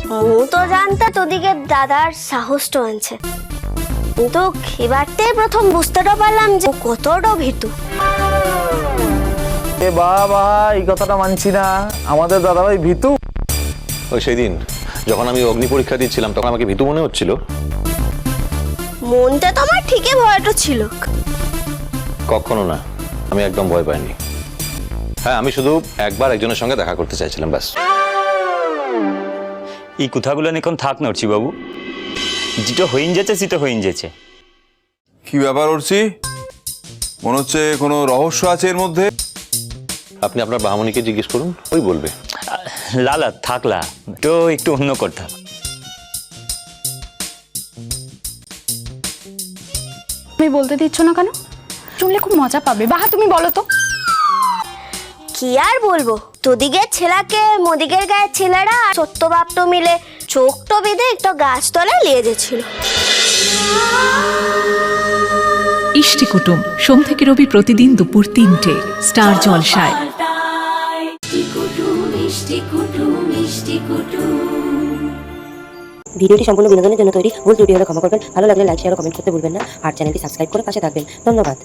মু তো জানতা তোদিকে দাদার সাহসটা আনছে, কিন্তু এবারতে প্রথম বুঝতেটা পারলাম যে ও কতটা ভীতু। এ বাবা, এই কথাটা মানছি না, আমাদের দাদাভাই ভীতু। ওই সেই দিন যখন আমি অগ্নি পরীক্ষা দিচ্ছিলাম তখন আমাকে ভীতু মনে হচ্ছিল। মনটা তো আমার ঠিকই ভয়টা ছিল। কখনো না, আমি একদম ভয় পাইনি। হ্যাঁ, আমি শুধু একবার একজনের সঙ্গে দেখা করতে চাইছিলাম, ব্যাস। এই কথাগুলো এখন থাক না অর্চি বাবু, যেটা হইন যাচ্ছে সেটা হইন যাচ্ছে। কি ব্যাপার অর্চি, মনে হচ্ছে কোনো রহস্য আছে এর মধ্যে। আপনি আপনার বাহামণিকে জিজ্ঞেস করুন, ওই বলবে। লালা থাকলা তো একটু অন্য কথা। তুমি বলতে দিচ্ছ না কেন? শুনলে খুব মজা পাবে। বাহা তুমি বলো তো। কি আর বলবো, তোদিকের ছেলাকে মোদিকের গায়ের ছেলেরা সত্যবাপ্ত মিলে চোখটো বেঁধে একটা গাছতলায় নিয়ে গেছিল। ইষ্টি কুটুম সোম থেকে রবি প্রতিদিন দুপুর 3টে স্টার জলসায়। ভিডিওটি সম্পূর্ণ বিনোদনের জন্য তৈরি, ভুল ত্রুটি হলে ক্ষমা করবেন। ভালো লাগলে লাইক শেয়ার ও কমেন্ট করতে ভুলবেন না, আর চ্যানেলটি সাবস্ক্রাইব করে পাশে থাকবেন। ধন্যবাদ।